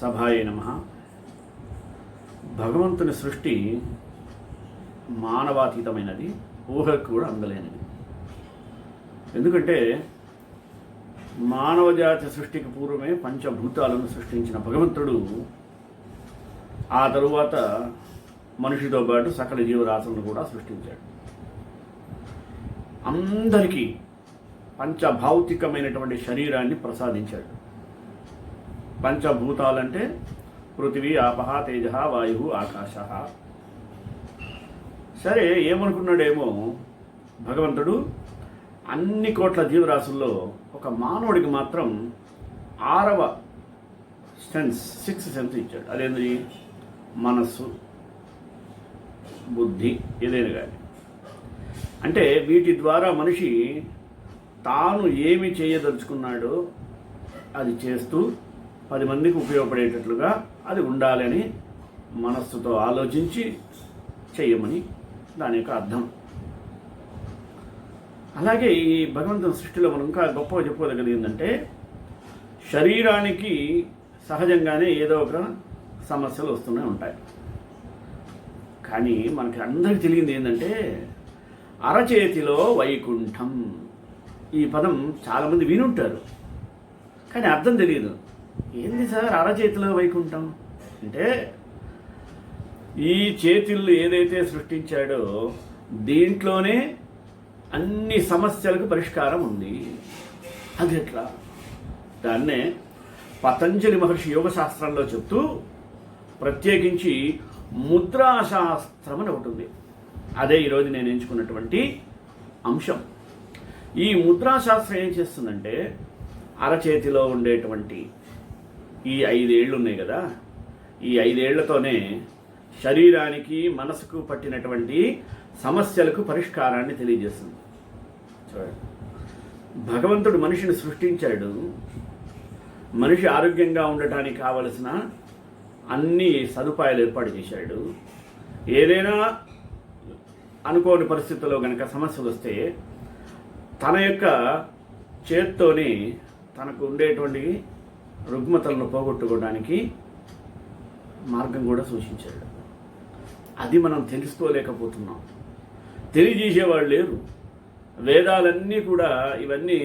సభాయ నమః. భగవంతుని సృష్టి మానవాతీతమైనది, ఊహకు కూడా అందలేనిది. ఎందుకంటే మానవజాతి సృష్టికి పూర్వమే పంచభూతాలను సృష్టించిన భగవంతుడు ఆ తరువాత మనిషితో పాటు సకల జీవరాశులను కూడా సృష్టించాడు. అందరికీ పంచభౌతికమైనటువంటి శరీరాన్ని ప్రసాదించాడు. పంచభూతాలంటే పృథివీ, ఆపహ, తేజ, వాయు, ఆకాశ. సరే, ఏమనుకున్నాడేమో భగవంతుడు, అన్ని కోట్ల జీవరాశుల్లో ఒక మానవుడికి మాత్రం 6వ సెన్స్, 6th సెన్స్ ఇచ్చాడు. అదేంటి? మనస్సు, బుద్ధి, ఏదైనా కానీ. అంటే వీటి ద్వారా మనిషి తాను ఏమి చేయదలుచుకున్నాడో అది చేస్తూ 10 మందికి ఉపయోగపడేటట్లుగా అది ఉండాలని మనస్సుతో ఆలోచించి చెయ్యమని దాని యొక్క అర్థం. అలాగే ఈ భగవంతుని సృష్టిలో మనం ఇంకా గొప్పగా చెప్పుకోదగ్గది ఏంటంటే, శరీరానికి సహజంగానే ఏదో ఒక సమస్యలు వస్తూనే ఉంటాయి. కానీ మనకి అందరికీ తెలియంది ఏంటంటే, అరచేతిలో వైకుంఠం. ఈ పదం చాలామంది వినుంటారు, కానీ అర్థం తెలియదు. ఏంది సార్ అరచేతిలో వైకుంఠం అంటే? ఈ చేతులు ఏదైతే సృష్టించాడో దీంట్లోనే అన్ని సమస్యలకు పరిష్కారం ఉంది. అది ఎట్లా? దాన్నే పతంజలి మహర్షి యోగ శాస్త్రంలో చెప్తూ ప్రత్యేకించి ముద్రాశాస్త్రం అని ఒకటి ఉంది. అదే ఈరోజు నేను ఎంచుకున్నటువంటి అంశం. ఈ ముద్రాశాస్త్రం ఏం చేస్తుందంటే, అరచేతిలో ఉండేటువంటి ఈ 5 ఏళ్ళు ఉన్నాయి కదా, ఈ 5 ఏళ్లతోనే శరీరానికి మనసుకు పట్టినటువంటి సమస్యలకు పరిష్కారాన్ని తెలియజేస్తుంది. చూడండి, భగవంతుడు మనిషిని సృష్టించాడు. మనిషి ఆరోగ్యంగా ఉండటానికి కావలసిన అన్ని సదుపాయాలు ఏర్పాటు చేశాడు. ఏదైనా అనుకోని పరిస్థితుల్లో కనుక సమస్యలు వస్తే తన యొక్క చేత్తోనే తనకు ఉండేటువంటి రుగ్మతలను పోగొట్టుకోవడానికి మార్గం కూడా సూచించాడు. అది మనం తెలుసుకోలేకపోతున్నాం. తెలియజేసేవాళ్ళు లేరు. వేదాలన్నీ కూడా ఇవన్నీ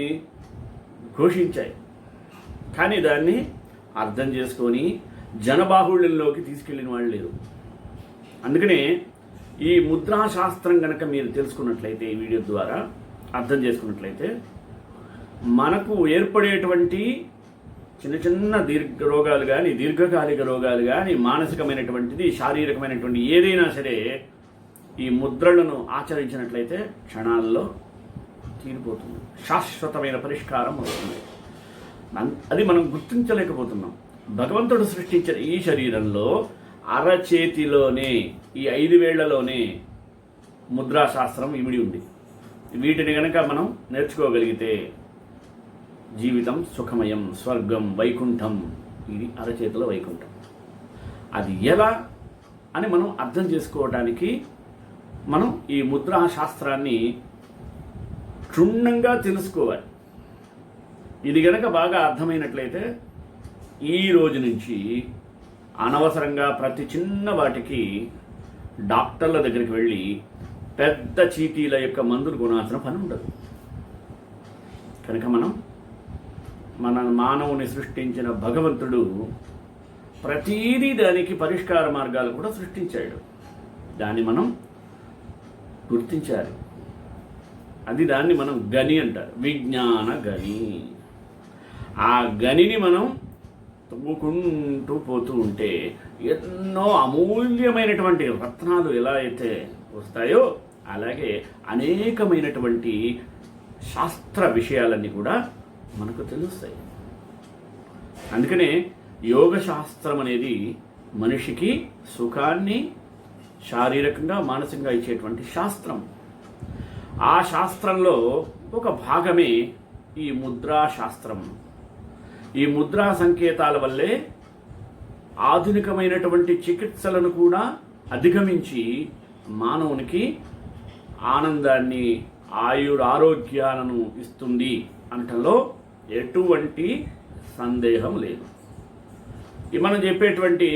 ఘోషించాయి, కానీ దాన్ని అర్థం చేసుకొని జనబాహుళ్యంలోకి తీసుకెళ్ళిన వాళ్ళు లేరు. అందుకనే ఈ ముద్రాశాస్త్రం కనుక మీరు తెలుసుకున్నట్లయితే, ఈ వీడియో ద్వారా అర్థం చేసుకున్నట్లయితే, మనకు ఏర్పడేటువంటి చిన్న చిన్న రోగాలు కానీ, దీర్ఘకాలిక రోగాలు కానీ, మానసికమైనటువంటిది, శారీరకమైనటువంటి ఏదైనా సరే ఈ ముద్రలను ఆచరించినట్లయితే క్షణాల్లో తీరిపోతుంది. శాశ్వతమైన పరిష్కారం వస్తుంది. అది మనం గుర్తించలేకపోతున్నాం. భగవంతుడు సృష్టించిన ఈ శరీరంలో అరచేతిలోనే, ఈ 5 వేళ్లలోనే ముద్రాశాస్త్రం ఇమిడి ఉంది. వీటిని కనుక మనం నేర్చుకోగలిగితే జీవితం సుఖమయం, స్వర్గం, వైకుంఠం. ఇది అరచేతిలో వైకుంఠం. అది ఎలా అని మనం అర్థం చేసుకోవడానికి మనం ఈ ముద్రా శాస్త్రాన్ని క్షుణ్ణంగా తెలుసుకోవాలి. ఇది కనుక బాగా అర్థమైనట్లయితే ఈ రోజు నుంచి అనవసరంగా ప్రతి చిన్న వాటికి డాక్టర్ల దగ్గరికి వెళ్ళి పెద్ద చీటీల యొక్క మందులు కొనాల్సిన పని ఉండదు. కనుక మన మానవుని సృష్టించిన భగవంతుడు ప్రతీదీ దానికి పరిష్కార మార్గాలు కూడా సృష్టించాడు. దాన్ని మనం గుర్తించాలి. దాన్ని మనం గని అంటారు, విజ్ఞాన గని. ఆ గనిని మనం తవ్వుకుంటూ పోతూ ఉంటే ఎన్నో అమూల్యమైనటువంటి రత్నాలు ఎలా అయితే వస్తాయో అలాగే అనేకమైనటువంటి శాస్త్ర విషయాలన్నీ కూడా మనకు తెలుస్తాయి. అందుకనే యోగ శాస్త్రం అనేది మనిషికి సుఖాన్ని శారీరకంగా, మానసికంగా ఇచ్చేటువంటి శాస్త్రం. ఆ శాస్త్రంలో ఒక భాగమే ఈ ముద్రా శాస్త్రం. ఈ ముద్రా సంకేతాల వల్లే ఆధునికమైనటువంటి చికిత్సలను కూడా అధిగమించి మానవునికి ఆనందాన్ని, ఆరోగ్యాలను ఇస్తుంది అనటంలో ఎటువంటి సందేహం లేదు. మనం చెప్పేటువంటి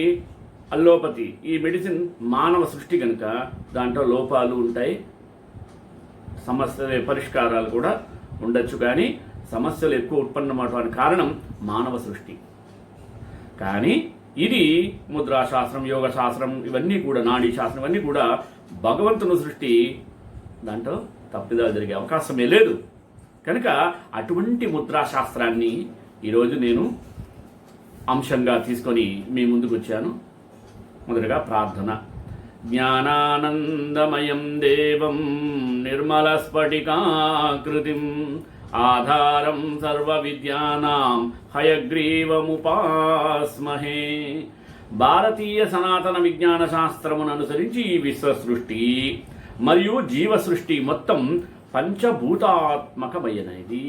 అల్లోపతి ఈ మెడిసిన్ మానవ సృష్టి కనుక దాంట్లో లోపాలు ఉంటాయి, సమస్యల పరిష్కారాలు కూడా ఉండొచ్చు. కానీ సమస్యలు ఎక్కువ ఉత్పన్నమవడానికి కారణం మానవ సృష్టి. కానీ ఇది ముద్రాశాస్త్రం, యోగ శాస్త్రం, ఇవన్నీ కూడా నాడీ శాస్త్రం, ఇవన్నీ కూడా భగవంతుని సృష్టి. దాంట్లో తప్పిదాలు జరిగే అవకాశమే లేదు. కనుక అటువంటి ముద్రాశాస్త్రాన్ని ఈరోజు నేను అంశంగా తీసుకొని మీ ముందుకు వచ్చాను. మొదటగా ప్రార్థన. జ్ఞానానందమయం దేవం నిర్మల స్ఫటికాకృతిం ఆధారం సర్వ విద్యానాం హయగ్రీవముపాస్మహే. భారతీయ సనాతన విజ్ఞాన శాస్త్రమును అనుసరించి ఈ విశ్వ సృష్టి మరియు జీవ సృష్టి మొత్తం పంచభూతాత్మకమైనది.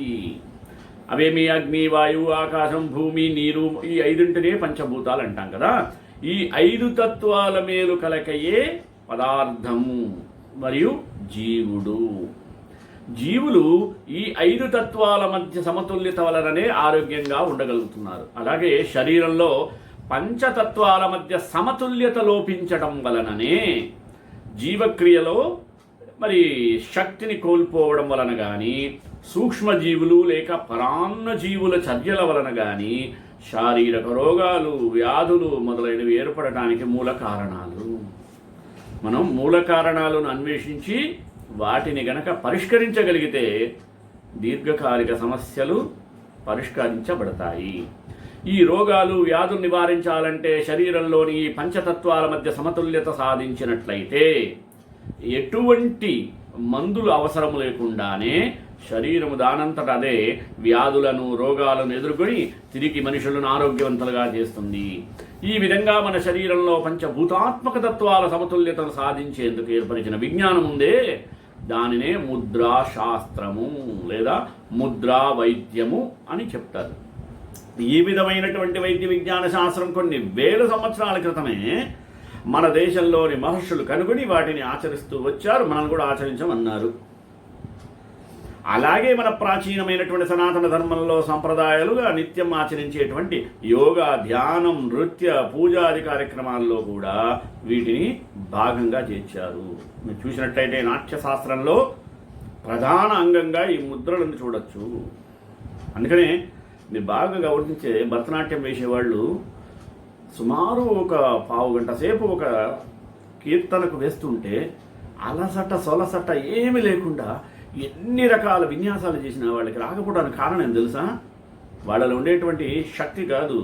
అవేమి అగ్ని, వాయువు, ఆకాశం, భూమి, నీరు, ఈ ఐదింటినే పంచభూతాలు అంటాం కదా. ఈ 5 తత్వాల మేలు కలకయే పదార్థము మరియు జీవుడు. జీవులు ఈ 5 తత్వాల మధ్య సమతుల్యత వలననే ఆరోగ్యంగా ఉండగలుగుతున్నారు. అలాగే శరీరంలో పంచతత్వాల మధ్య సమతుల్యత లోపించడం వలననే జీవక్రియలో మరి శక్తిని కోల్పోవడం వలన కానీ, సూక్ష్మజీవులు లేక పరాన్న జీవుల చర్యల వలన కానీ శారీరక రోగాలు, వ్యాధులు మొదలైనవి ఏర్పడటానికి మూల కారణాలు. మనం మూల కారణాలను అన్వేషించి వాటిని గనక పరిష్కరించగలిగితే దీర్ఘకాలిక సమస్యలు పరిష్కరించబడతాయి. ఈ రోగాలు, వ్యాధులు నివారించాలంటే శరీరంలోని ఈ పంచతత్వాల మధ్య సమతుల్యత సాధించినట్లయితే ఎటువంటి మందులు అవసరం లేకుండానే శరీరము దానంతట అదే వ్యాధులను, రోగాలను ఎదుర్కొని తిరిగి మనుషులను ఆరోగ్యవంతులుగా చేస్తుంది. ఈ విధంగా మన శరీరంలో పంచభూతాత్మక తత్వాల సమతుల్యతను సాధించేందుకు ఏర్పరిచిన విజ్ఞానం ఉందే, దానినే ముద్రా శాస్త్రము లేదా ముద్రా వైద్యము అని చెప్తారు. ఈ విధమైనటువంటి వైద్య విజ్ఞాన శాస్త్రం కొన్ని వేల సంవత్సరాల క్రితమే మన దేశంలోని మహర్షులు కనుగొని వాటిని ఆచరిస్తూ వచ్చారు. మనం కూడా ఆచరించమన్నారు. అలాగే మన ప్రాచీనమైనటువంటి సనాతన ధర్మంలో సంప్రదాయాలుగా నిత్యం ఆచరించేటువంటి యోగా, ధ్యానం, నృత్య, పూజాది కార్యక్రమాల్లో కూడా వీటిని భాగంగా చేర్చారు. మీరు చూసినట్లయితే నాట్యశాస్త్రంలో ప్రధాన అంగంగా ఈ ముద్రలను చూడొచ్చు. అందుకనే మీరు బాగా గమనించే భరతనాట్యం వేసేవాళ్ళు సుమారు ఒక పావు గంట సేపు ఒక కీర్తనకు వేస్తుంటే అలసట సొలసట ఏమీ లేకుండా ఎన్ని రకాల విన్యాసాలు చేసిన వాళ్ళకి రాకపోవడానికి కారణం ఏం తెలుసా? వాళ్ళలో ఉండేటువంటి శక్తి కాదు,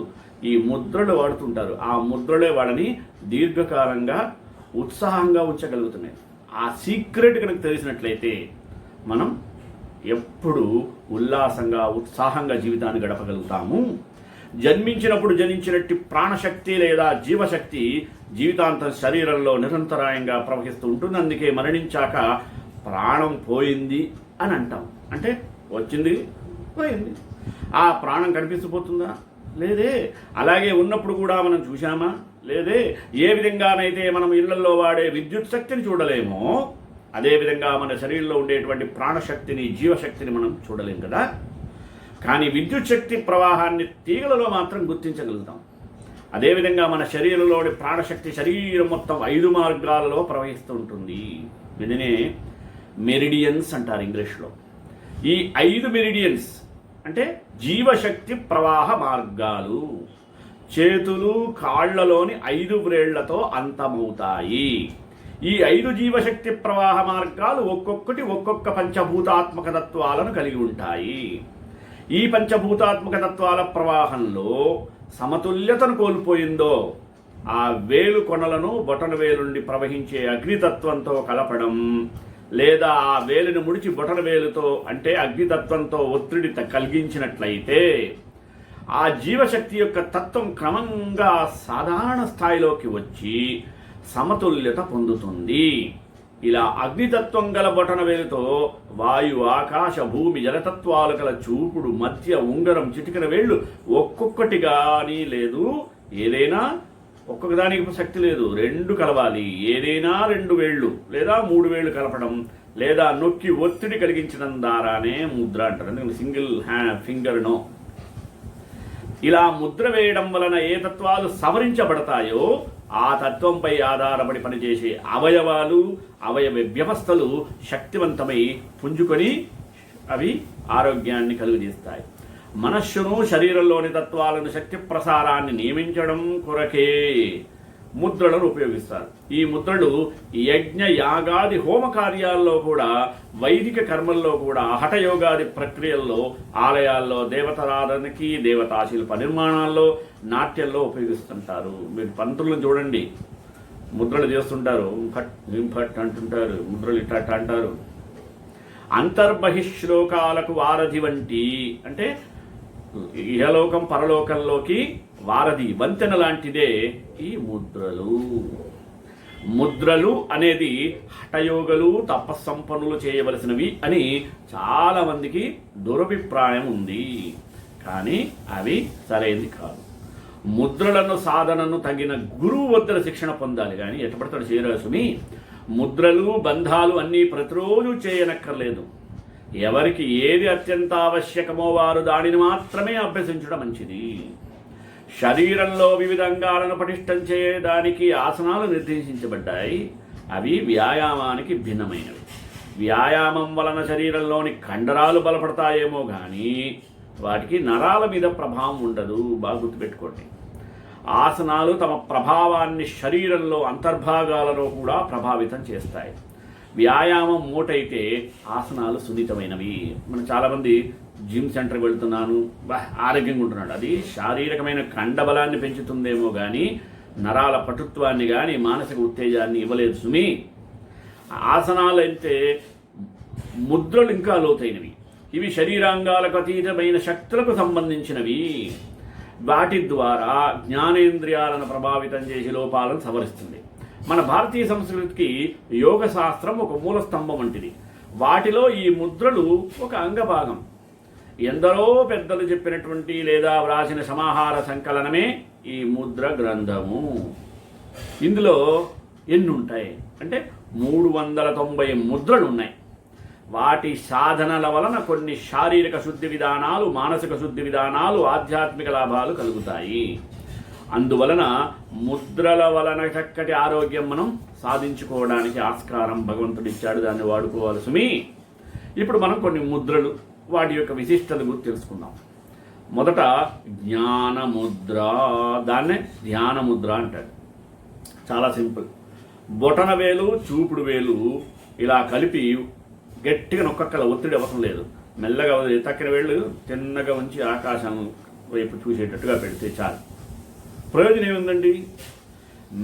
ఈ ముద్రలు వాడుతుంటారు. ఆ ముద్రలే వాళ్ళని దీర్ఘకాలంగా ఉత్సాహంగా ఉంచగలుగుతున్నాయి. ఆ సీక్రెట్ కనుక తెలిసినట్లయితే మనం ఎప్పుడు ఉల్లాసంగా, ఉత్సాహంగా జీవితాన్ని గడపగలుగుతాము. జన్మించినప్పుడు జనించినట్టు ప్రాణశక్తి లేదా జీవశక్తి జీవితాంతం శరీరంలో నిరంతరాయంగా ప్రవహిస్తూ ఉంటుంది. అందుకే మరణించాక ప్రాణం పోయింది అని అంటాం. అంటే వచ్చింది, పోయింది. ఆ ప్రాణం కనిపిస్తుపోతుందా? లేదే. అలాగే ఉన్నప్పుడు కూడా మనం చూశామా? లేదే. ఏ విధంగానైతే మనం ఇళ్లలో వాడే విద్యుత్ శక్తిని చూడలేమో, అదేవిధంగా మన శరీరంలో ఉండేటువంటి ప్రాణశక్తిని, జీవశక్తిని మనం చూడలేం కదా. కానీ విద్యుత్ శక్తి ప్రవాహాన్ని తీగలలో మాత్రం గుర్తించగలుగుతాం. అదేవిధంగా మన శరీరంలోని ప్రాణశక్తి శరీరం మొత్తం 5 మార్గాలలో ప్రవహిస్తూ ఉంటుంది. దీనినే మెరిడియన్స్ అంటారు ఇంగ్లీష్లో. ఈ 5 మెరిడియన్స్ అంటే జీవశక్తి ప్రవాహ మార్గాలు చేతులు, కాళ్లలోని 5 వ్రేళ్లతో అంతమవుతాయి. ఈ 5 జీవశక్తి ప్రవాహ మార్గాలు ఒక్కొక్కటి ఒక్కొక్క పంచభూతాత్మక తత్వాలను కలిగి ఉంటాయి. ఈ పంచభూతాత్మక తత్వాల ప్రవాహంలో సమతుల్యతను కోల్పోయిందో ఆ వేలు కొనలను బొటన వేలుండి ప్రవహించే అగ్నితత్వంతో కలపడం, లేదా ఆ వేలును ముడిచి బొటన వేలుతో అంటే అగ్నితత్వంతో ఒత్తిడి కలిగించినట్లయితే ఆ జీవశక్తి యొక్క తత్వం క్రమంగా సాధారణ స్థాయిలోకి వచ్చి సమతుల్యత పొందుతుంది. ఇలా అగ్నితత్వం గల బొటన వేలుతో వాయు, ఆకాశ, భూమి, జలతత్వాలు గల చూపుడు, మధ్య, ఉంగరం, చిటికెన వేళ్ళు ఒక్కొక్కటి కానీ లేదు. ఏదైనా ఒక్కొక్క దానికి శక్తి లేదు, 2 కలవాలి. ఏదైనా 2 వేళ్ళు లేదా 3 వేళ్ళు కలపడం లేదా నొక్కి ఒత్తిడి కలిగించడం ద్వారానే ముద్ర అంటారు. ఎందుకంటే సింగిల్ ఫింగర్ నో. ఇలా ముద్ర వేయడం వలన ఏ తత్వాలు సవరించబడతాయో ఆ తత్వంపై ఆధారపడి పనిచేసే అవయవాలు, అవయవ వ్యవస్థలు శక్తివంతమై పుంజుకొని అవి ఆరోగ్యాన్ని కలుగజేస్తాయి. మనస్సును, శరీరంలోని తత్వాలను, శక్తి ప్రసారాన్ని నియమించడం కొరకే ముద్రలను ఉపయోగిస్తారు. ఈ ముద్రలు యజ్ఞ, యాగాది, హోమ కార్యాల్లో కూడా, వైదిక కర్మల్లో కూడా, హఠయోగాది ప్రక్రియల్లో, ఆలయాల్లో, దేవతారాధనకి, దేవతాశిల్ప నిర్మాణాల్లో, నాట్యంలో ఉపయోగిస్తుంటారు. మీరు పంతులను చూడండి, ముద్రలు చేస్తుంటారు, ఫట్ ఫట్ అంటుంటారు, ముద్రలు ఇట్ట అంటారు. అంతర్బహిశ్లోకాలకు వారధి వంటి, అంటే ఇహలోకం పరలోకంలోకి వారధి, వంతెన లాంటిదే ఈ ముద్రలు. ముద్రలు అనేది హఠయోగులు, తపస్సంపన్నులు చేయవలసినవి అని చాలా మందికి దురభిప్రాయం ఉంది. కానీ అవి సరైనది కాదు. ముద్రలను, సాధనను తగిన గురువు వద్ద శిక్షణ పొందాలి. కానీ ఎట్టపడతాడు చేయరాసుమి. ముద్రలు, బంధాలు అన్నీ ప్రతిరోజు చేయనక్కర్లేదు. ఎవరికి ఏది అత్యంత ఆవశ్యకమో వారు దానిని మాత్రమే అభ్యసించడం మంచిది. శరీరంలో వివిధ అంగాలను పటిష్టం చేయడానికి ఆసనాలు నిర్దేశించబడ్డాయి. అవి వ్యాయామానికి భిన్నమైనవి. వ్యాయామం వలన శరీరంలోని కండరాలు బలపడతాయేమో కానీ వాటికి నరాల మీద ప్రభావం ఉండదు. బాగా గుర్తుపెట్టుకోండి. ఆసనాలు తమ ప్రభావాన్ని శరీరంలో అంతర్భాగాలలో కూడా ప్రభావితం చేస్తాయి. వ్యాయామం మూటైతే ఆసనాలు సున్నితమైనవి. మనం చాలామంది జిమ్ సెంటర్కి వెళ్తున్నాను, ఆరోగ్యంగా ఉంటున్నాడు. అది శారీరకమైన కండబలాన్ని పెంచుతుందేమో కానీ నరాల పటుత్వాన్ని కానీ మానసిక ఉత్తేజాన్ని ఇవ్వలేదు సుమి. ఆసనాలు అయితే ముద్రలు ఇంకా లోతైనవి. ఇవి శరీరాంగాలకు అతీతమైన శక్తులకు సంబంధించినవి. వాటి ద్వారా జ్ఞానేంద్రియాలను ప్రభావితం చేసి లోపాలను సవరిస్తుంది. మన భారతీయ సంస్కృతికి యోగ శాస్త్రం ఒక మూల స్తంభం వంటిది. వాటిలో ఈ ముద్రలు ఒక అంగభాగం. ఎందరో పెద్దలు చెప్పినటువంటి లేదా వ్రాసిన సమాహార సంకలనమే ఈ ముద్ర గ్రంథము. ఇందులో ఎన్ని ఉంటాయి అంటే 390 ముద్రలు ఉన్నాయి. వాటి సాధనల వలన కొన్ని శారీరక శుద్ధి విధానాలు, మానసిక శుద్ధి విధానాలు, ఆధ్యాత్మిక లాభాలు కలుగుతాయి. అందువలన ముద్రల వలన చక్కటి ఆరోగ్యం మనం సాధించుకోవడానికి ఆస్కారం భగవంతుడు ఇచ్చాడు. దాన్ని వాడుకోవాలి సుమి. ఇప్పుడు మనం కొన్ని ముద్రలు, వాటి యొక్క విశిష్టత గురించి తెలుసుకుందాం. మొదట జ్ఞానముద్ర. దాన్నే ధ్యానముద్ర అంటారు. చాలా సింపుల్. బొటన వేలు, చూపుడు వేలు ఇలా కలిపి గట్టిగా నొక్కక్కల, ఒత్తిడి అవసరం లేదు. మెల్లగా తక్కిన వేళ్ళు తిన్నగా ఉంచి ఆకాశం వైపు చూసేటట్టుగా పెడితే చాలు. ప్రయోజనం ఏముందండి?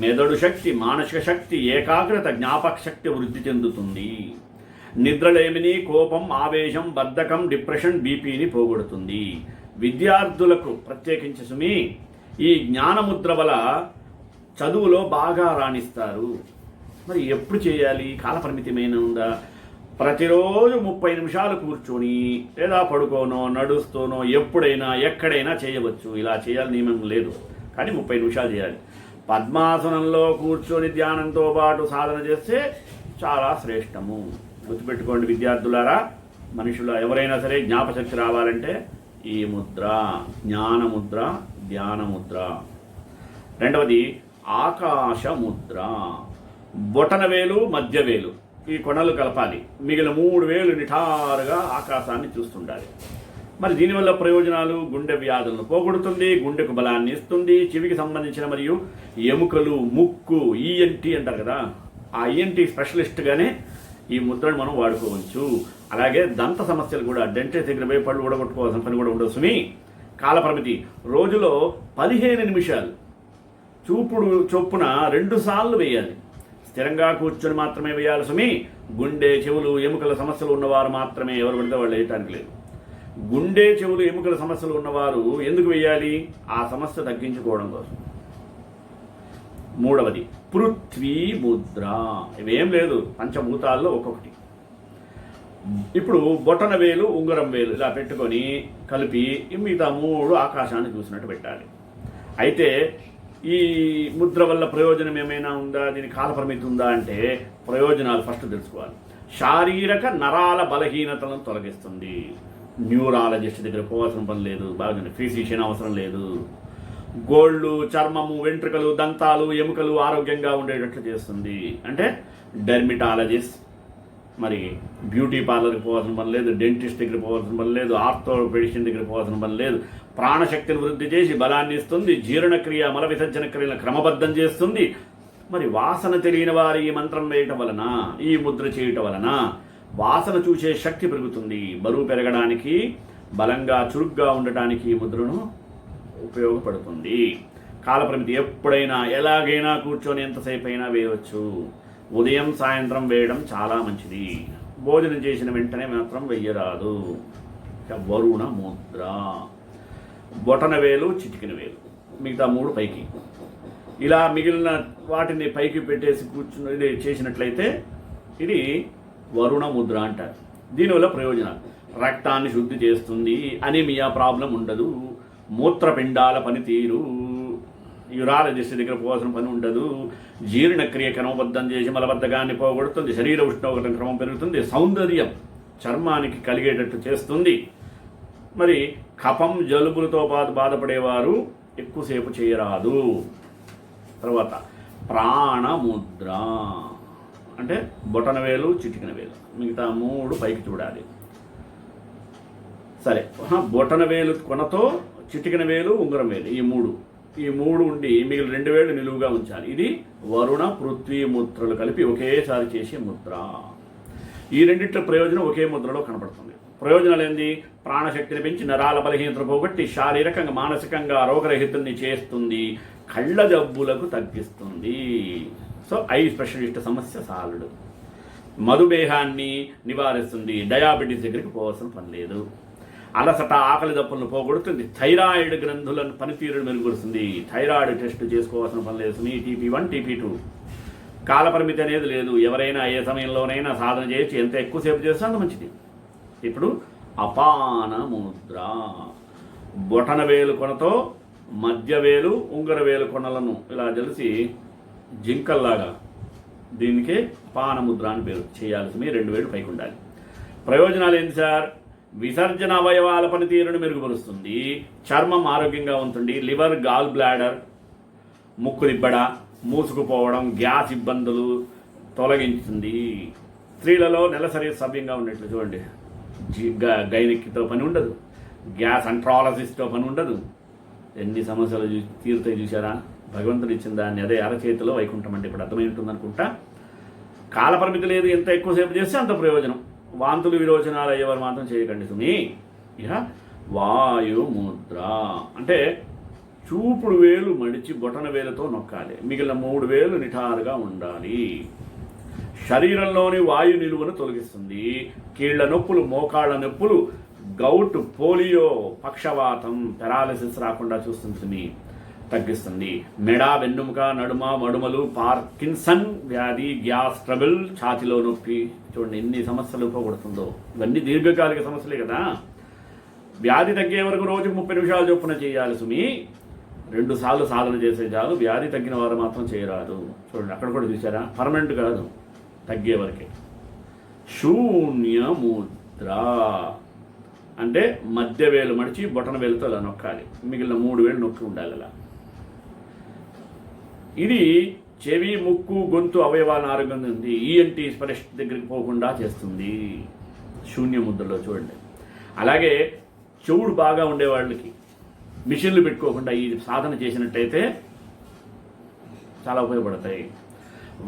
మెదడు శక్తి, మానసిక శక్తి, ఏకాగ్రత, జ్ఞాపక శక్తి వృద్ధి చెందుతుంది. నిద్రలేమిని, కోపం, ఆవేశం, బద్ధకం, డిప్రెషన్, బీపీని పోగొడుతుంది. విద్యార్థులకు ప్రత్యేకించి సుమి ఈ జ్ఞానముద్ర వల్ల చదువులో బాగా రాణిస్తారు. మరి ఎప్పుడు చేయాలి? కాలపరిమితమైన ఉందా? ప్రతిరోజు 30 నిమిషాలు కూర్చొని లేదా పడుకోనో, నడుస్తూనో, ఎప్పుడైనా ఎక్కడైనా చేయవచ్చు. ఇలా చేయాలి నియమం లేదు, కానీ 30 నిమిషాలు చేయాలి. పద్మాసనంలో కూర్చొని ధ్యానంతో పాటు సాధన చేస్తే చాలా శ్రేష్టము. గుర్తుపెట్టుకోండి విద్యార్థులారా, మనుషుల ఎవరైనా సరే జ్ఞాపశక్తి రావాలంటే ఈ ముద్ర, జ్ఞానముద్ర, ధ్యానముద్ర. రెండవది ఆకాశముద్ర. బొటన వేలు, మధ్య వేలు ఈ కొనలు కలపాలి. మిగిలిన 3 వేలు నిఠారుగా ఆకాశాన్ని చూస్తుండాలి. మరి దీనివల్ల ప్రయోజనాలు: గుండె వ్యాధులను పోగొడుతుంది, గుండెకు బలాన్ని ఇస్తుంది, చెవికి సంబంధించిన మరియు ఎముకలు, ముక్కు, ఈఎన్టీ అంటారు కదా, ఆ ఈఎన్టీ స్పెషలిస్ట్గానే ఈ ముద్రను మనం వాడుకోవచ్చు. అలాగే దంత సమస్యలు కూడా, డెంటిస్ట్ దగ్గర పోయి పళ్ళు ఊడగొట్టుకోవాల్సిన పని కూడా ఉండదు సుమి. కాలపరిమితి: రోజులో 15 నిమిషాలు చూపుడు చొప్పున 2 సార్లు వేయాలి. స్థిరంగా కూర్చొని మాత్రమే వేయాలి సుమి. గుండె, చెవులు, ఎముకల సమస్యలు ఉన్నవారు మాత్రమే, ఎవరు పడితే వాళ్ళు వేయటానికి లేదు. గుండె, చెవులు, ఎముకల సమస్యలు ఉన్నవారు ఎందుకు వేయాలి? ఆ సమస్య తగ్గించుకోవడం కోసం. మూడవది పృథ్వీ ముద్ర. ఇవేం లేదు, పంచభూతాల్లో ఒక్కొక్కటి. ఇప్పుడు బొటన వేలు, ఉంగరం వేలు ఇలా పెట్టుకొని కలిపి మిగతా 3 ఆకాశాన్ని చూసినట్టు పెట్టాలి. అయితే ఈ ముద్ర వల్ల ప్రయోజనం ఏమైనా ఉందా? దీని కాలపరిమితి ఉందా అంటే ప్రయోజనాలు ఫస్ట్ తెలుసుకోవాలి. శారీరక నరాల బలహీనతలను తొలగిస్తుంది. న్యూరాలజిస్ట్ దగ్గర పోవాల్సిన పని లేదు, బాగా ఫిజిషియన్ అవసరం లేదు. గోళ్ళు, చర్మము, వెంట్రుకలు, దంతాలు, ఎముకలు ఆరోగ్యంగా ఉండేటట్లు చేస్తుంది. అంటే డెర్మిటాలజిస్ట్, మరి బ్యూటీ పార్లర్కి పోవాల్సిన పని లేదు, డెంటిస్ట్ దగ్గర పోవాల్సిన పని లేదు, ఆర్థోపెడిషన్ దగ్గర పోవాల్సిన పని లేదు. ప్రాణశక్తిని వృద్ధి చేసి బలాన్ని ఇస్తుంది. జీర్ణక్రియ, మల విసర్జన క్రియలను క్రమబద్ధం చేస్తుంది. మరి వాసన తెలియని వారి ఈ మంత్రం వేయటం వలన, ఈ ముద్ర చేయటం వలన వాసన చూసే శక్తి పెరుగుతుంది. బరువు పెరగడానికి, బలంగా చురుగ్గా ఉండటానికి ఈ ముద్రను ఉపయోగపడుతుంది. కాలపరిమితి ఎప్పుడైనా ఎలాగైనా కూర్చొని ఎంతసేపు అయినా వేయవచ్చు. ఉదయం సాయంత్రం వేయడం చాలా మంచిది. భోజనం చేసిన వెంటనే మాత్రం వెయ్యరాదు. వరుణ ముద్ర. బొటన వేలు, చిటికిన వేలు, మిగతా 3 పైకి, ఇలా మిగిలిన వాటిని పైకి పెట్టేసి కూర్చుని చేసినట్లయితే ఇది వరుణ ముద్ర అంటారు. దీనివల్ల ప్రయోజనాలు: రక్తాన్ని శుద్ధి చేస్తుంది, అనీమియా ప్రాబ్లం ఉండదు, మూత్రపిండాల పనితీరు, యూరాలజిస్ట్ దగ్గర పోవాల్సిన పని ఉండదు, జీర్ణక్రియ క్రమబద్ధం చేసి మలబద్ధకాన్ని పోగొడుతుంది, శరీర ఉష్ణోగ్రత క్రమం పెరుగుతుంది, సౌందర్యం చర్మానికి కలిగేటట్టు చేస్తుంది. మరి కఫం, జలుబులతో బాధపడేవారు ఎక్కువసేపు చేయరాదు. తర్వాత ప్రాణముద్ర అంటే బొటన వేలు, చిటికిన వేలు, మిగతా 3 పైకి చూడాలి. సరే, బొటన వేలు కొనతో, చిటికిన వేలు, ఉంగరం వేలు, ఈ మూడు ఉండి మిగిలిన 2 వేలు నిలువుగా ఉంచాలి. ఇది వరుణ, పృథ్వీ ముద్రలు కలిపి ఒకేసారి చేసే ముద్ర. ఈ రెండిట్ల ప్రయోజనం ఒకే ముద్రలో కనపడుతుంది. ప్రయోజనాలు ఏంది? ప్రాణశక్తిని పెంచి నరాల బలహీనతను పోగొట్టి శారీరకంగా, మానసికంగా రోగరహితుల్ని చేస్తుంది. కళ్ళ జబ్బులకు తగ్గిస్తుంది. సో ఐ స్పెషలిస్ట్ సమస్య సాల్వ్డ్. మధుమేహాన్ని నివారిస్తుంది. డయాబెటీస్ దగ్గరికి పోవాల్సిన పని లేదు. అలసట, ఆకలి దప్పులను పోగొడుతుంది. థైరాయిడ్ గ్రంథులను పనితీరును మెరుగుపరుస్తుంది. థైరాయిడ్ టెస్ట్ చేసుకోవాల్సిన పని లేదు. TP1, TP2. కాలపరిమితి అనేది లేదు. ఎవరైనా ఏ సమయంలోనైనా సాధన చేయొచ్చు. ఎంత ఎక్కువసేపు చేస్తే అంత మంచిది. ఇప్పుడు అపాన ముద్ర. బొటన వేలు కొనతో మధ్య వేలు, ఉంగర వేలు కొనలను ఇలా తెలిసి జింకల్లాగా దీనికే అపాన ముద్ర అని పేరు. చేయాల్సి 2 వేలు పైకి ఉండాలి. ప్రయోజనాలు ఏంటి సార్? విసర్జన అవయవాల పనితీరును మెరుగుపరుస్తుంది. చర్మం ఆరోగ్యంగా ఉంటుంది. లివర్, గాల్ బ్లాడర్, ముక్కు దిబ్బడ, మూసుకుపోవడం, గ్యాస్ ఇబ్బందులు తొలగించుతుంది. స్త్రీలలో నెలసరి సవ్యంగా ఉండేట్లు చూడండి. గైనిక్తో పని ఉండదు, గ్యాస్ అంట్రాలజిస్ట్తో పని ఉండదు. ఎన్ని సమస్యలు తీరుతాయి చూసారా? భగవంతుడు ఇచ్చిన దాన్ని అదే అరచేతిలో వైకుంఠం అంటే ఇప్పుడు అర్థమై ఉంటుంది అనుకుంటా. కాలపరిమితి లేదు. ఎంత ఎక్కువసేపు చేస్తే అంత ప్రయోజనం. వాంతులు, విరోచనాలు అయ్యేవారు మాత్రం చేయకండి సుమి. ఇక వాయుముద్ర అంటే చూపుడు వేలు మడిచి బొటన వేలుతో నొక్కాలి. మిగిలిన 3 వేలు నిఠారుగా ఉండాలి. శరీరంలోని వాయు నిలువను తొలగిస్తుంది. కీళ్ల నొప్పులు, మోకాళ్ల నొప్పులు, గౌట్, పోలియో, పక్షవాతం, పెరాలసిస్ రాకుండా చూస్తుంది, తగ్గిస్తుంది. మెడ, వెన్నుముక, నడుమ, మడుమలు, పార్కిన్సన్ వ్యాధి, గ్యాస్ ట్రబుల్, ఛాతిలో నొప్పి, చూడండి ఎన్ని సమస్యలు పోగొడుతుందో. ఇవన్నీ దీర్ఘకాలిక సమస్యలే కదా. వ్యాధి తగ్గే వరకు రోజుకు 30 నిమిషాలు చొప్పున చేయాలి సుమి. 2 సార్లు సాధన చేసే చాలు. వ్యాధి తగ్గిన వారు మాత్రం చేయరాదు. చూడండి అక్కడ కూడా చూసారా? పర్మనెంట్ కాదు, తగ్గే వరకే. శూన్యముద్ర అంటే మధ్య వేలు మడిచి బొటన వేలుతో ఇలా నొక్కాలి. మిగిలిన 3 వేలు నొక్కి ఉండాలి అలా. ఇది చెవి, ముక్కు, గొంతు అవయవాలను ఆరోగ్యంగా ఉంది. ENT స్పెషలిస్ట్ దగ్గరికి పోకుండా చేస్తుంది శూన్యముద్రలో చూడండి. అలాగే చెవుడు బాగా ఉండేవాళ్ళకి మిషన్లు పెట్టుకోకుండా ఈ సాధన చేసినట్టయితే చాలా ఉపయోగపడతాయి.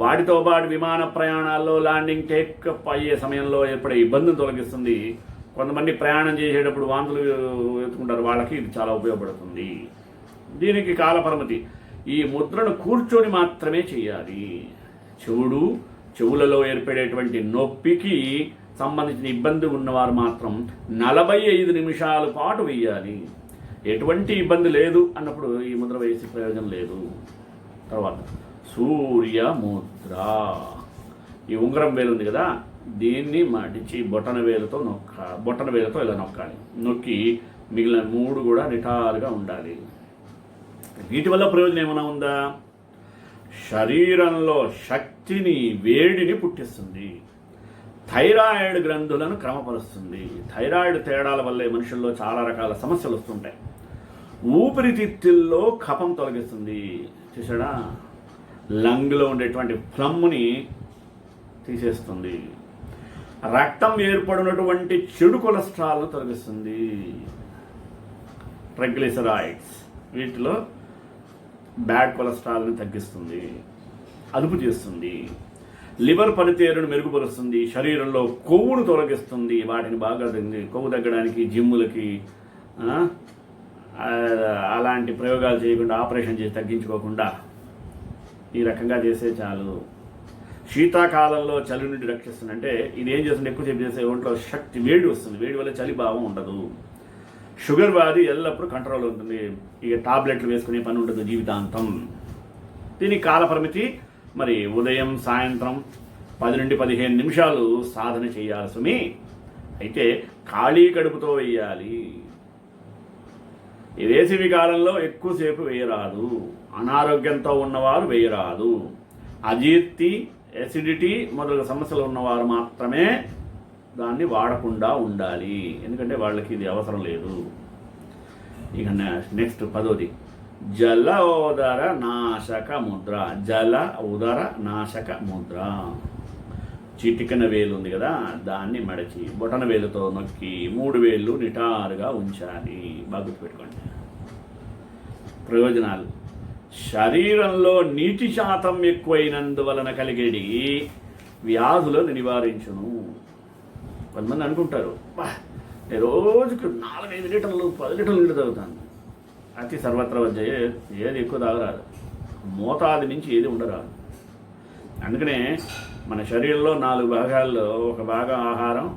వాటితో పాటు విమాన ప్రయాణాల్లో ల్యాండింగ్, టేకప్ అయ్యే సమయంలో ఏర్పడే ఇబ్బందిని తొలగిస్తుంది. కొంతమంది ప్రయాణం చేసేటప్పుడు వాంతులు ఎత్తుకుంటారు, వాళ్ళకి ఇది చాలా ఉపయోగపడుతుంది. దీనికి కాలపరిమితి. ఈ ముద్రను కూర్చొని మాత్రమే చేయాలి. చెవులలో ఏర్పడేటువంటి నొప్పికి సంబంధించిన ఇబ్బంది ఉన్నవారు మాత్రం 45 నిమిషాల పాటు వేయాలి. ఎటువంటి ఇబ్బంది లేదు అన్నప్పుడు ఈ ముద్ర వేసే ప్రయోజనం లేదు. తర్వాత సూర్యముద్ర. ఈ ఉంగరం వేలు ఉంది కదా, దీన్ని మడిచి బొటన వేలుతో ఇలా నొక్కాలి. నొక్కి మిగిలిన 3 కూడా నిటారుగా ఉండాలి. వీటి వల్ల ప్రయోజనం ఏమైనా ఉందా? శరీరంలో శక్తిని, వేడిని పుట్టిస్తుంది. థైరాయిడ్ గ్రంథులను క్రమపరుస్తుంది. థైరాయిడ్ తేడాల వల్లే మనుషుల్లో చాలా రకాల సమస్యలు వస్తుంటాయి. ఊపిరితిత్తుల్లో కఫం తొలగిస్తుంది. చూసాడా, లంగ్లో ఉండేటువంటి ఫ్లమ్ని తీసేస్తుంది. రక్తం ఏర్పడినటువంటి చెడు కొలెస్ట్రాల్ను తొలగిస్తుంది. ట్రైగ్లిసరైడ్స్ వీటిలో బ్యాడ్ కొలెస్ట్రాల్ని తగ్గిస్తుంది, అదుపు చేస్తుంది. లివర్ పనితీరును మెరుగుపరుస్తుంది. శరీరంలో కొవ్వును తొలగిస్తుంది. వాటిని బాగా కొవ్వు తగ్గడానికి జిమ్ములకి అలాంటి ప్రయోగాలు చేయకుండా, ఆపరేషన్ చేసి తగ్గించుకోకుండా ఈ రకంగా చేసే చాలు. శీతాకాలంలో చలి నుండి రక్షిస్తుంది. అంటే ఇది ఏం చేస్తుంది, ఎక్కువసేపు చేసే ఒంట్లో శక్తి, వేడి వస్తుంది. వేడి వల్ల చలి భావం ఉండదు. షుగర్ వ్యాధి ఎల్లప్పుడూ కంట్రోల్ ఉంటుంది. ఇక టాబ్లెట్లు వేసుకునే పని ఉండదు జీవితాంతం. దీని కాలపరిమితి మరి ఉదయం సాయంత్రం 10 నుండి 15 నిమిషాలు సాధన చేయాల్సి. అయితే ఖాళీ కడుపుతో వేయాలి. ఈ వేసవి కాలంలో ఎక్కువసేపు వేయరాదు. అనారోగ్యంతో ఉన్నవారు వేయరాదు. అజీర్తి, ఎసిడిటీ మొదలగు సమస్యలు ఉన్నవారు మాత్రమే దాన్ని వాడకుండా ఉండాలి. ఎందుకంటే వాళ్ళకి ఇది అవసరం లేదు. ఇక నెక్స్ట్ 10వ జల ఉదర నాశక ముద్ర. జల ఉదర నాశక ముద్ర. చిటికన వేలు ఉంది కదా, దాన్ని మడచి బొటన వేలుతో నొక్కి 3 వేళ్ళు నిటారుగా ఉంచాలి. బాగా గుర్తుపెట్టుకోండి. ప్రయోజనాలు: శరీరంలో నీటి శాతం ఎక్కువైనందువలన కలిగేది వ్యాధులను నివారించును. కొంతమంది అనుకుంటారు, రోజుకు 4-5 లీటర్లు 10 లీటర్లు నీళ్ళు తాగుతాను. అతి సర్వత్ర వద్ద ఏది ఎక్కువ తాగరాదు. మోతాది నుంచి ఏది ఉండరాదు. అందుకనే మన శరీరంలో 4 భాగాల్లో ఒక భాగం ఆహారం,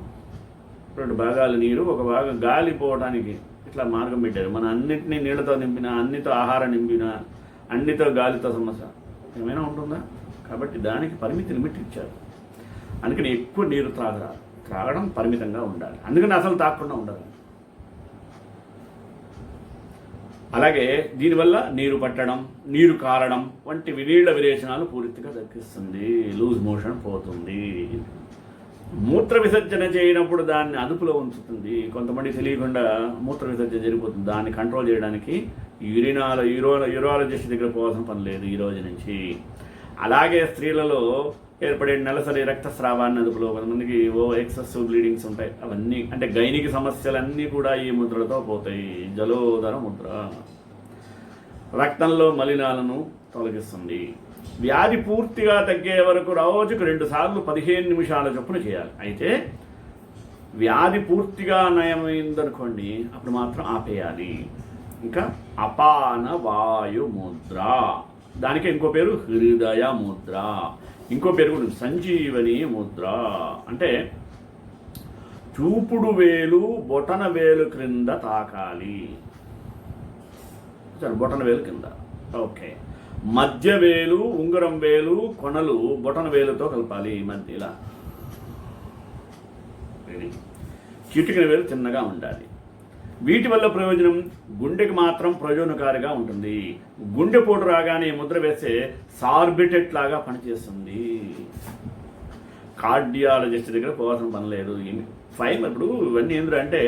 2 భాగాలు నీరు, ఒక భాగం గాలి పోవడానికి ఇట్లా మార్గం పెట్టారు. మన అన్నిటినీ నీళ్ళతో నింపినా, అన్నితో ఆహారం నింపినా, అన్నితో గాలితో సమస్య ఏమైనా ఉంటుందా? కాబట్టి దానికి పరిమితి లిమిట్ ఇచ్చారు. అందుకని ఎక్కువ నీరు త్రాగరాదు. త్రాగడం పరిమితంగా ఉండాలి. అందుకని అసలు తాగకుండా ఉండదు. అలాగే దీనివల్ల నీరు పట్టడం, నీరు కారడం వంటి నీళ్ల విరేచనాలు పూర్తిగా తగ్గిస్తుంది. లూజ్ మోషన్ పోతుంది. మూత్ర విసర్జన చేయనప్పుడు దాన్ని అదుపులో ఉంచుతుంది. కొంతమంది తెలియకుండా మూత్ర విసర్జన జరిగిపోతుంది. దాన్ని కంట్రోల్ చేయడానికి యూరాలజిస్ట్ దగ్గర పోవాల్సిన పని లేదు ఈ రోజు నుంచి. అలాగే స్త్రీలలో ఏర్పడే నెలసరి రక్తస్రావాన్ని అదుపులో, కొంతమందికి ఎక్సెసివ్ బ్లీడింగ్స్ ఉంటాయి. అవన్నీ అంటే గైనిక సమస్యలన్నీ కూడా ఈ ముద్రలతో పోతాయి. జలోదర ముద్ర రక్తంలో మలినాలను తొలగిస్తుంది. వ్యాధి పూర్తిగా తగ్గే వరకు రోజుకు 2 సార్లు 15 నిమిషాల చొప్పున చేయాలి. అయితే వ్యాధి పూర్తిగా నయమైందనుకోండి, అప్పుడు మాత్రం ఆపేయాలి. ఇంకా అపాన వాయు ముద్ర, దానికి ఇంకో పేరు హృదయ ముద్ర, ఇంకో పేరు కూడా సంజీవని ముద్ర. అంటే చూపుడు వేలు బొటన వేలు క్రింద తాకాలి. బొటన వేలు కింద, ఓకే. మధ్య వేలు, ఉంగరం వేలు, కొనలు బొటన వేలుతో కలపాలి. మధ్యలా చిటికిన వేలు చిన్నగా ఉండాలి. వీటి వల్ల ప్రయోజనం: గుండెకి మాత్రం ప్రయోజనకారిగా ఉంటుంది. గుండెపోటు రాగానే ముద్ర వేస్తే సార్బిటెట్ లాగా పనిచేస్తుంది. కార్డియాలజిస్ట్ దగ్గర పోవాల్సిన పని లేదు. ఇప్పుడు ఇవన్నీ ఏంటంటే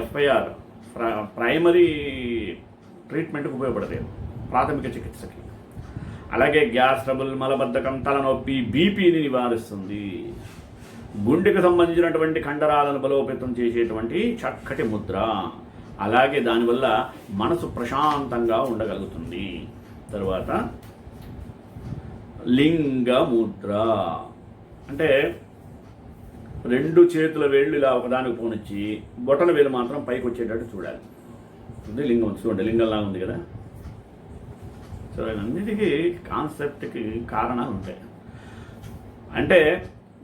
FIR ప్రైమరీ ట్రీట్మెంట్కి ఉపయోగపడతాయి, ప్రాథమిక చికిత్సకి. అలాగే గ్యాస్ ట్రబుల్, మలబద్ధకం, తలనొప్పి, బీపీని నివారిస్తుంది. గుండెకు సంబంధించినటువంటి కండరాలను బలోపేతం చేసేటువంటి చక్కటి ముద్ర. అలాగే దానివల్ల మనసు ప్రశాంతంగా ఉండగలుగుతుంది. తర్వాత లింగ ముద్ర అంటే 2 చేతుల వేళ్ళు ఇలా ఒకదానికి పోనిచ్చి బొటన వేలు మాత్రం పైకి వచ్చేటట్టు చూడాలి. ఇది లింగం. చూడండి, లింగంలా ఉంది కదా. సో అన్నిటికీ కాన్సెప్ట్కి కారణాలు ఉంటాయి. అంటే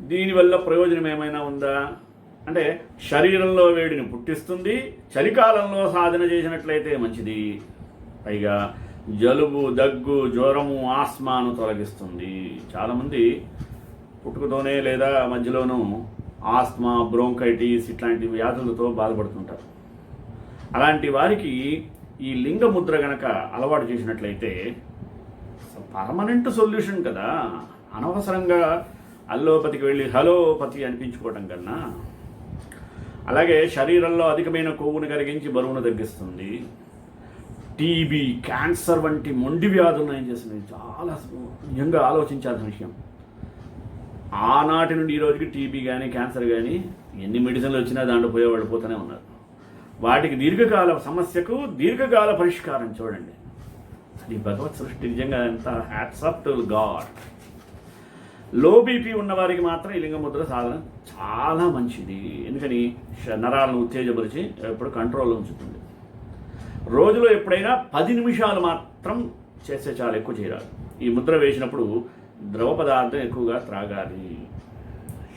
దీనివల్ల ప్రయోజనం ఏమైనా ఉందా అంటే శరీరంలో వేడిని పుట్టిస్తుంది. చలికాలంలో సాధన చేసినట్లయితే మంచిది. పైగా జలుబు, దగ్గు, జ్వరము, ఆస్మాను తొలగిస్తుంది. చాలామంది పుట్టుకతోనే లేదా మధ్యలోనూ ఆస్మా, బ్రోంకైటిస్ ఇట్లాంటి వ్యాధులతో బాధపడుతుంటారు. అలాంటి వారికి ఈ లింగముద్ర గనక అలవాటు చేసినట్లయితే పర్మనెంట్ సొల్యూషన్ కదా. అనవసరంగా అల్లోపతికి వెళ్ళి హలోపతి అనిపించుకోవటం కన్నా. అలాగే శరీరంలో అధికమైన కొవ్వును కరిగించి బరువును తగ్గిస్తుంది. టీబీ, క్యాన్సర్ వంటి మొండి వ్యాధులను ఏం చేస్తుంది, చాలా నిజంగా ఆలోచించాల్సిన విషయం. ఆనాటి నుండి ఈ రోజుకి టీబీ కానీ క్యాన్సర్ కానీ ఎన్ని మెడిసిన్లు వచ్చినా దాంట్లో పోయేవాళ్ళు పోతూనే ఉన్నారు. వాటికి దీర్ఘకాల సమస్యకు దీర్ఘకాల పరిష్కారం చూడండి. అది భగవత్ సృష్టి. నిజంగా ఎంత hats off to God. Low BP ఉన్న వారికి మాత్రం ఈ లింగముద్ర సాధన చాలా మంచిది. ఎందుకని నరాలను ఉత్తేజపరిచి ఎప్పుడు కంట్రోల్లో ఉంచుతుంది. రోజులో ఎప్పుడైనా 10 నిమిషాలు మాత్రం చేస్తే చాలా, ఎక్కువ చేయరాదు. ఈ ముద్ర వేసినప్పుడు ద్రవ పదార్థం ఎక్కువగా త్రాగాలి.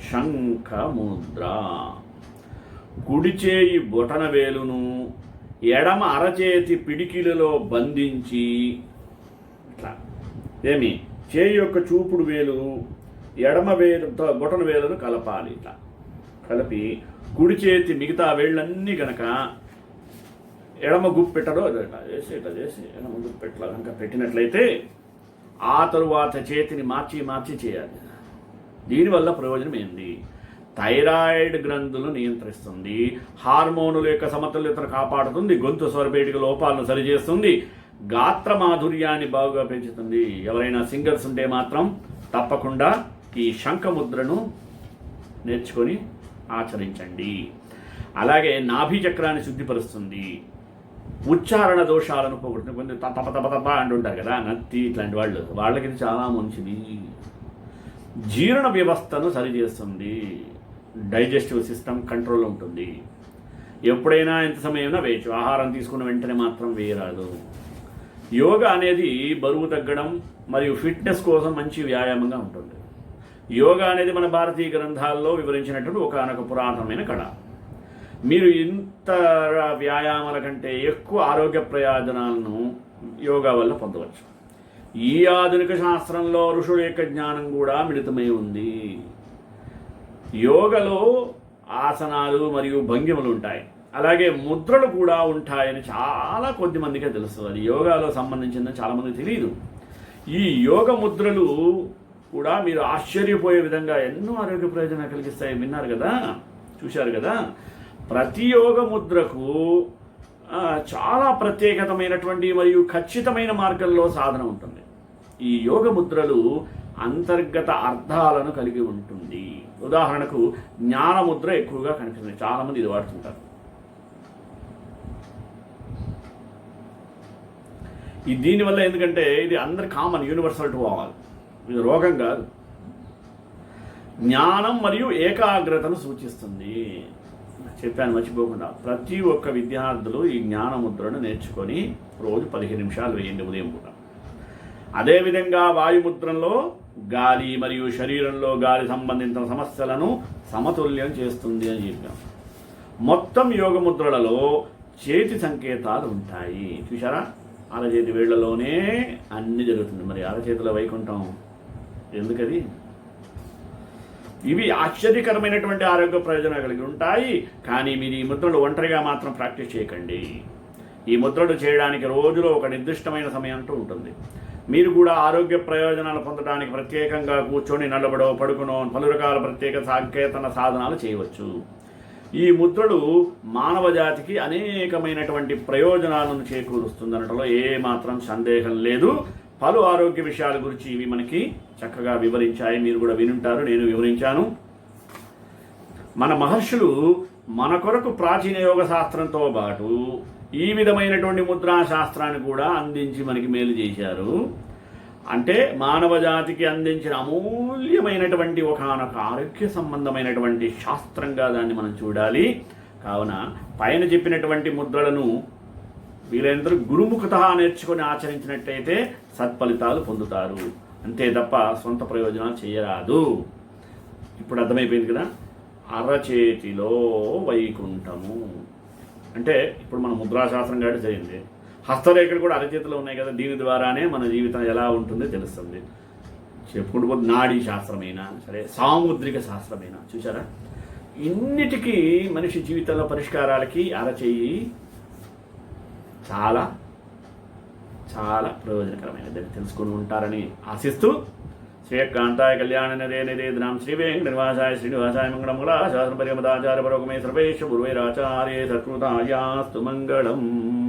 శంఖ ముద్ర. కుడి చేయి బొటన వేలును ఎడమ అరచేతి పిడికిలలో బంధించి ఇట్లా చేయి యొక్క చూపుడు వేలు ఎడమ వేలుతో బొటన వేలును కలపాలి. ఇట్లా కలిపి కుడి చేతి మిగతా వేళ్ళన్నీ కనుక ఎడమ గుప్పెట్టలో ఇట్లా చేసి ఎడమ గుప్పెట్టలో కనుక పెట్టినట్లయితే ఆ తరువాత చేతిని మార్చి చేయాలి. దీనివల్ల ప్రయోజనం ఏంది? థైరాయిడ్ గ్రంథులు నియంత్రిస్తుంది, హార్మోనుల యొక్క సమతుల్యతను కాపాడుతుంది, గొంతు స్వరపేటిక లోపాలను సరిచేస్తుంది, గాత్ర మాధుర్యాన్ని బాగా పెంచుతుంది. ఎవరైనా సింగర్స్ ఉంటే మాత్రం తప్పకుండా ఈ శంఖముద్రను నేర్చుకొని ఆచరించండి. అలాగే నాభి చక్రాన్ని శుద్ధిపరుస్తుంది, ఉచ్చారణ దోషాలను పోగొడుతుంది. కొంచెం తప అంటుంటారు కదా, నత్తి ఇట్లాంటి వాళ్ళకి ఇది చాలా మంచిది. జీర్ణ వ్యవస్థను సరిచేస్తుంది, డైజెస్టివ్ సిస్టమ్ కంట్రోల్లో ఉంటుంది. ఎప్పుడైనా ఎంత సమయమైనా వేయచ్చు, ఆహారం తీసుకున్న వెంటనే మాత్రం వేయరాదు. యోగా అనేది బరువు తగ్గడం మరియు ఫిట్నెస్ కోసం మంచి వ్యాయామంగా ఉంటుంది. యోగా అనేది మన భారతీయ గ్రంథాల్లో వివరించినటువంటి ఒకనొక పురాతనమైన కళ. మీరు ఇంత వ్యాయామాల కంటే ఎక్కువ ఆరోగ్య ప్రయోజనాలను యోగా వల్ల పొందవచ్చు. ఈ ఆధునిక శాస్త్రంలో ఋషుల యొక్క జ్ఞానం కూడా మిళితమై ఉంది. యోగలో ఆసనాలు మరియు భంగిమలు ఉంటాయి, అలాగే ముద్రలు కూడా ఉంటాయని చాలా కొద్ది మందికే తెలుసు. అది యోగాలో సంబంధించిందని చాలామందికి తెలియదు. ఈ యోగ ముద్రలు కూడా మీరు ఆశ్చర్యపోయే విధంగా ఎన్నో ఆరోగ్య ప్రయోజనాలు కలిగిస్తాయి. విన్నారు కదా, చూశారు కదా. ప్రతి యోగ ముద్రకు చాలా ప్రత్యేకతమైనటువంటి మరియు ఖచ్చితమైన మార్గంలో సాధన ఉంటుంది. ఈ యోగ ముద్రలు అంతర్గత అర్థాలను కలిగి ఉంటుంది. ఉదాహరణకు జ్ఞానముద్ర ఎక్కువగా కనిపిస్తుంది, చాలామంది ఇది వాడుతుంటారు. దీనివల్ల ఎందుకంటే ఇది అందరి కామన్, యూనివర్సల్ టు ఆల్. ఇది రోగం కాదు. జ్ఞానం మరియు ఏకాగ్రతను సూచిస్తుంది. చెప్పాను మర్చిపోకుండా, ప్రతి ఒక్క విద్యార్థులు ఈ జ్ఞానముద్రను నేర్చుకొని రోజు 15 నిమిషాలు వేయండి ఉదయం పూట. అదేవిధంగా వాయుముద్రలో గాలి మరియు శరీరంలో గాలి సంబంధించిన సమస్యలను సమతుల్యం చేస్తుంది అని చెప్పాం. మొత్తం యోగ ముద్రలలో చేతి సంకేతాలు ఉంటాయి, చూసారా? అరచేతి వేళ్లలోనే అన్ని జరుగుతుంది. మరి అరచేతిలో వైకుంఠం ఎందుకది? ఇవి ఆశ్చర్యకరమైనటువంటి ఆరోగ్య ప్రయోజనాలు కలిగి ఉంటాయి. కానీ మీరు ఈ ముద్రలు ఒంటరిగా మాత్రం ప్రాక్టీస్ చేయకండి. ఈ ముద్రలు చేయడానికి రోజులో ఒక నిర్దిష్టమైన సమయం అంటూ ఉంటుంది. మీరు కూడా ఆరోగ్య ప్రయోజనాలు పొందడానికి ప్రత్యేకంగా కూర్చొని నిలబడో పడుకునో పలు రకాల ప్రత్యేక సాంకేతన సాధనాలు చేయవచ్చు. ఈ ముద్రలు మానవ జాతికి అనేకమైనటువంటి ప్రయోజనాలను చేకూరుస్తుందనటంలో ఏమాత్రం సందేహం లేదు. పలు ఆరోగ్య విషయాల గురించి ఇవి మనకి చక్కగా వివరించాయి. మీరు కూడా వినుంటారు, నేను వివరించాను. మన మహర్షులు మన కొరకు ప్రాచీన యోగ శాస్త్రంతో పాటు ఈ విధమైనటువంటి ముద్రా శాస్త్రాన్ని కూడా అందించి మనకి మేలు చేశారు. అంటే మానవ జాతికి అందించిన అమూల్యమైనటువంటి ఒకనొక ఆరోగ్య సంబంధమైనటువంటి శాస్త్రంగా దాన్ని మనం చూడాలి. కావున పైన చెప్పినటువంటి ముద్రలను వీలైనంత గురుముఖత నేర్చుకొని ఆచరించినట్టయితే సత్ఫలితాలు పొందుతారు. అంతే తప్ప సొంత ప్రయోజనాలు చేయరాదు. ఇప్పుడు అర్థమైపోయింది కదా. అరచేతిలో వైకుంఠము అంటే ఇప్పుడు మన ముద్రాశాస్త్రం కాబట్టి జరిగింది. హస్తరేఖలు కూడా అరచేతిలో ఉన్నాయి కదా, దీని ద్వారానే మన జీవితం ఎలా ఉంటుందో తెలుస్తుంది. చెప్పుకుంటూ పోతే నాడీ శాస్త్రమైనా సరే, సాముద్రిక శాస్త్రమైనా చూసారా, ఇన్నిటికీ మనిషి జీవితంలో పరిష్కారాలకి అరచేయి చాలా చాలా ప్రయోజనకరమైనదని తెలుసుకొని ఉంటారని ఆశిస్తూ श्रेयकांताय कल्याण निधे निधेन्द्राम श्री वेंकटनिवासाय श्रीनिवासाय मंगलम शास्त्र परिमदाचार्य परोगमे सर्वेश गुरुवैराचार्य सत्कृतायास्तु मंगलम्।